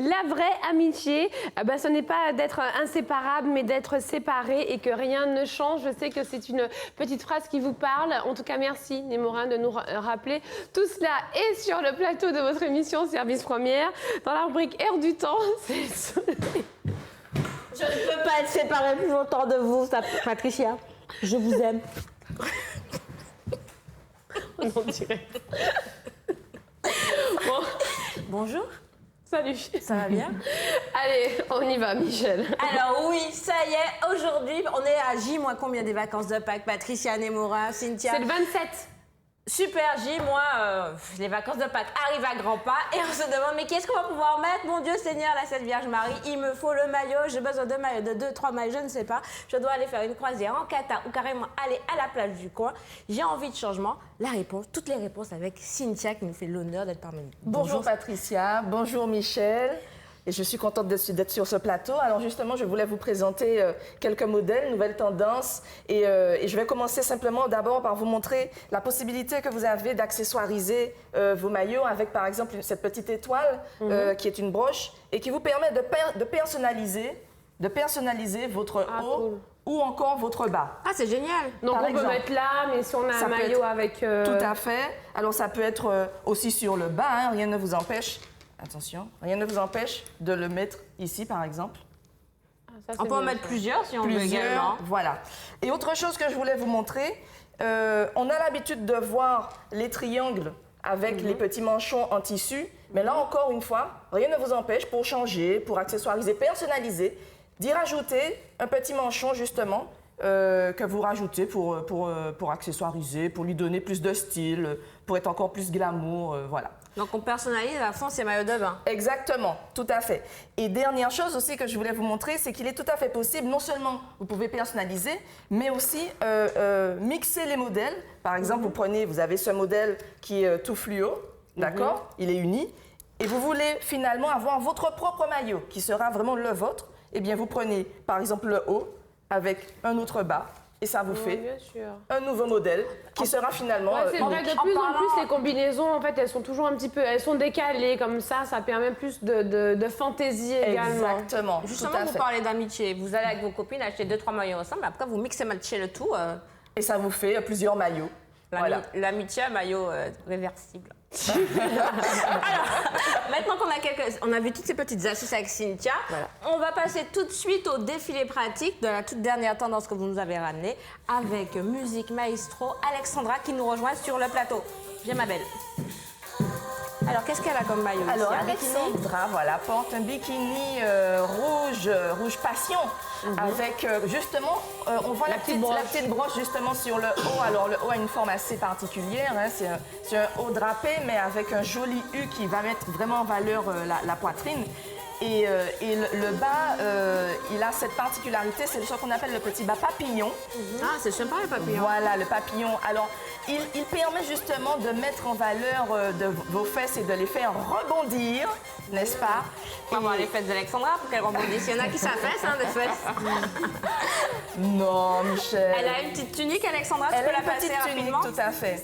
La vraie amitié, ce n'est pas d'être inséparable, mais d'être séparés et que rien ne change. Je sais que c'est une petite phrase qui vous parle. En tout cas, merci Némorin de nous rappeler tout cela. Et sur le plateau de votre émission Service Première, dans la rubrique Air du temps, c'est... Je ne peux pas être séparée plus longtemps de vous, Patricia. Je vous aime. On dirait. Bon. Bonjour. Salut. Ça va bien? Allez, on y va, Michel. Alors oui, ça y est, aujourd'hui, on est à J- combien des vacances de Pâques? Patricia, Némorin, Cynthia. C'est le 27. Super J, les vacances de Pâques arrivent à grands pas et on se demande mais qu'est-ce qu'on va pouvoir mettre? Mon Dieu Seigneur, la Sainte Vierge Marie, il me faut le maillot, j'ai besoin de maillots, de 2-3 maillots, je ne sais pas. Je dois aller faire une croisière en Qatar ou carrément aller à la plage du coin. J'ai envie de changement. La réponse, toutes les réponses avec Cynthia qui nous fait l'honneur d'être parmi nous. Bonjour Patricia, bonjour Michel. Et je suis contente d'être sur ce plateau. Alors justement, je voulais vous présenter quelques modèles, nouvelles tendances. Et je vais commencer simplement d'abord par vous montrer la possibilité que vous avez d'accessoiriser vos maillots avec par exemple cette petite étoile qui est une broche et qui vous permet de personnaliser votre haut cool. ou encore votre bas. Ah, c'est génial. Donc Par on exemple. peut mettre là, mais si on a Ça un peut maillot être- avec... Tout à fait. Alors ça peut être aussi sur le bas, hein, rien ne vous empêche. Attention, rien ne vous empêche de le mettre ici, par exemple. Ah, ça, On c'est peut en bien, mettre ça. plusieurs si on veut également. Plusieurs, voilà. Et autre chose que je voulais vous montrer, on a l'habitude de voir les triangles avec les petits manchons en tissu, mais là encore une fois, rien ne vous empêche pour changer, pour accessoiriser, personnaliser, d'y rajouter un petit manchon justement que vous rajoutez pour accessoiriser, pour lui donner plus de style, pour être encore plus glamour, voilà. Donc on personnalise à fond ces maillots de bain. Exactement, tout à fait. Et dernière chose aussi que je voulais vous montrer, c'est qu'il est tout à fait possible, non seulement vous pouvez personnaliser, mais aussi mixer les modèles. Par exemple, vous avez ce modèle qui est tout fluo, d'accord? Il est uni. Et vous voulez finalement avoir votre propre maillot, qui sera vraiment le vôtre. Eh bien, vous prenez par exemple le haut avec un autre bas. Et ça vous fait Bien sûr. un nouveau modèle qui sera finalement Ouais, c'est vrai, unique. de plus en plus, les combinaisons, en fait, elles sont toujours un petit peu... Elles sont décalées, comme ça permet plus de fantaisie également. Exactement, Justement, tout à vous fait. parlez d'amitié. Vous allez avec vos copines acheter 2-3 maillots ensemble, après vous mixez matchez le tout. Et ça vous fait plusieurs maillots. Voilà. L'amitié à maillot réversible. Alors, maintenant qu'on a vu toutes ces petites astuces avec Cynthia, on va passer tout de suite au défilé pratique de la toute dernière tendance que vous nous avez ramenée avec musique maestro Alexandra qui nous rejoint sur le plateau. Viens ma belle. Alors, qu'est-ce qu'elle a comme maillot ici? Alors, Un bikini? Alexandra, voilà, porte un bikini rouge passion, avec justement, on voit la petite broche justement sur le haut. Alors, le haut a une forme assez particulière, hein, c'est un haut drapé, mais avec un joli U qui va mettre vraiment en valeur la poitrine. Et le bas, il a cette particularité, c'est ce qu'on appelle le petit bas papillon. Ah, c'est sympa le papillon. Voilà, le papillon. Alors, il permet justement de mettre en valeur de vos fesses et de les faire rebondir, n'est-ce pas? On va voir les fesses d'Alexandra pour qu'elle rebondisse. Il y en a qui s'affaissent, hein, des fesses. Non, Michel. Elle a une petite tunique, Alexandra, tu Elle peux a la une passer petite tunique, rapidement? tout à fait.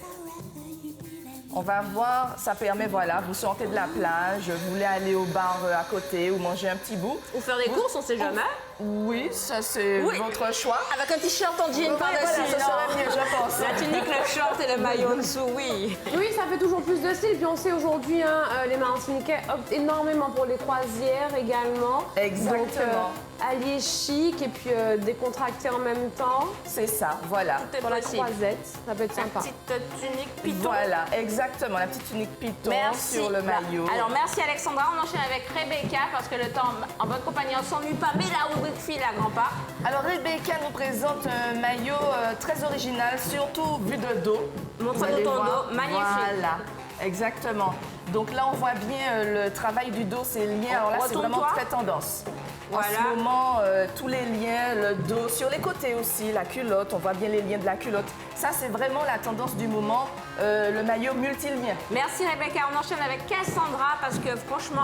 On va voir, ça permet, voilà, vous sortez de la plage, vous voulez aller au bar à côté ou manger un petit bout. Ou faire des courses, on sait jamais. Oui, ça c'est votre choix. Avec un t-shirt en jean Oui, par-dessus. voilà, ça serait mieux, je pense. La tunique, le short et le maillot en dessous, oui. Oui, ça fait toujours plus de style. Puis on sait aujourd'hui, les Martiniquais optent énormément pour les croisières également. Exactement. Donc, allié chic et puis décontracté en même temps. C'est ça, voilà. Tout est Pour la possible. croisette, ça peut être La sympa. petite tunique piton. Voilà, exactement, la petite tunique piton Merci. sur le maillot. Alors, merci Alexandra. On enchaîne avec Rebecca parce que le temps en bonne compagnie, on s'ennuie pas. Mais la rubrique fille à grands pas. Alors Rebecca nous présente un maillot très original, surtout vu de dos. Montre-nous Vous allez ton voir. dos, magnifique. Voilà, exactement. Donc là, on voit bien le travail du dos, ses liens. Alors là, c'est vraiment Retourne-toi. très tendance. En Voilà. ce moment, tous les liens, le dos, sur les côtés aussi, la culotte, on voit bien les liens de la culotte. Ça, c'est vraiment la tendance du moment, le maillot multilien. Merci Rebecca. On enchaîne avec Cassandra parce que franchement,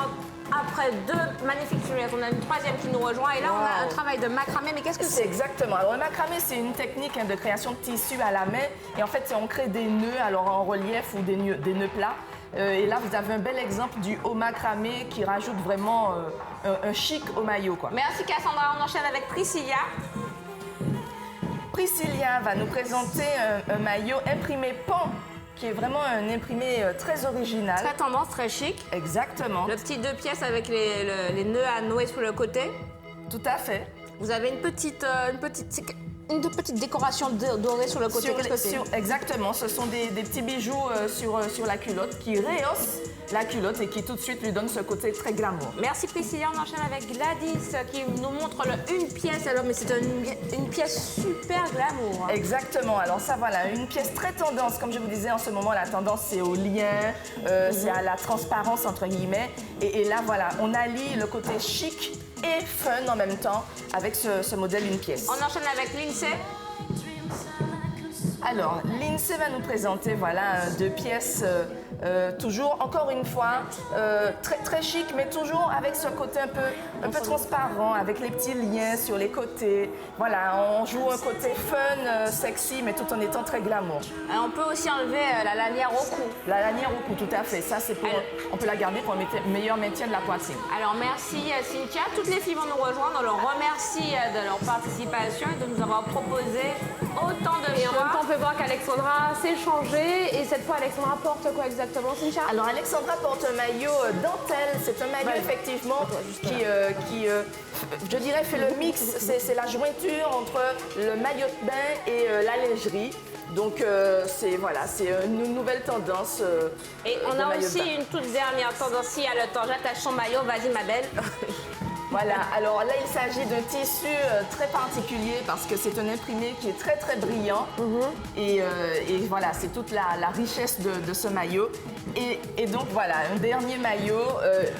après deux magnifiques silhouettes, on a une troisième qui nous rejoint. Et là, on a un travail de macramé. Mais qu'est-ce que C'est c'est? exactement. Alors, le macramé, c'est une technique de création de tissu à la main. Et en fait, on crée des nœuds, alors en relief ou des nœuds plats. Et là, vous avez un bel exemple du haut macramé qui rajoute vraiment un chic au maillot, quoi. Merci Cassandra, on enchaîne avec Priscilla. Priscilla va nous présenter un maillot imprimé pan, qui est vraiment un imprimé très original. Très tendance, très chic. Exactement. Le petit 2 pièces avec les nœuds à nouer sur le côté. Tout à fait. Vous avez une petite décoration dorée sur le côté. Qu'est-ce que c'est? Exactement, ce sont des petits bijoux sur la culotte qui rehaussent la culotte et qui tout de suite lui donnent ce côté très glamour. Merci Priscilla, on enchaîne avec Gladys qui nous montre une pièce. Alors, mais c'est une pièce super glamour. Exactement, alors ça voilà, une pièce très tendance. Comme je vous disais, en ce moment, la tendance c'est au lien, c'est à la transparence entre guillemets. Et là voilà, on allie le côté chic et fun en même temps avec ce modèle une pièce. On enchaîne avec Lindsay. Alors, Lindsay va nous présenter voilà, 2 pièces, toujours, encore une fois, très, très chic, mais toujours avec ce côté un peu transparent, avec les petits liens sur les côtés. Voilà, on joue un côté fun, sexy, mais tout en étant très glamour. On peut aussi enlever la lanière au cou. La lanière au cou, tout à fait. Ça, c'est pour, on peut la garder pour un meilleur maintien de la poitrine. Alors, merci Cynthia. Toutes les filles vont nous rejoindre. On leur remercie de leur participation et de nous avoir proposé autant de Et en choix. même temps, on peut voir qu'Alexandra s'est changée. Et cette fois, Alexandra porte quoi exactement, Cynthia? Alors, Alexandra porte un maillot dentelle. C'est un maillot, effectivement, qui je dirais, fait le mix. C'est la jointure entre le maillot de bain et la lingerie. Donc, c'est une nouvelle tendance. Et on a aussi une toute dernière tendance. Si à le temps, j'attache son maillot. Vas-y, ma belle. Voilà, alors là, il s'agit d'un tissu très particulier parce que c'est un imprimé qui est très, très brillant. Et voilà, c'est toute la richesse de ce maillot. Et donc, voilà, un dernier maillot,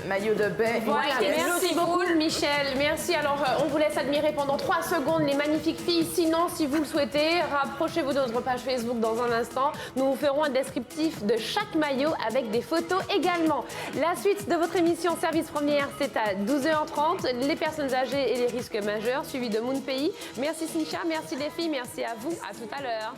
maillot de bain. Voilà, merci beaucoup Michel, merci. Alors on vous laisse admirer pendant 3 secondes les magnifiques filles. Sinon, si vous le souhaitez, rapprochez-vous de notre page Facebook dans un instant. Nous vous ferons un descriptif de chaque maillot avec des photos également. La suite de votre émission Service Première, c'est à 12h30. Les personnes âgées et les risques majeurs, suivi de Moon Pays. Merci Cynthia, merci les filles, merci à vous. À tout à l'heure.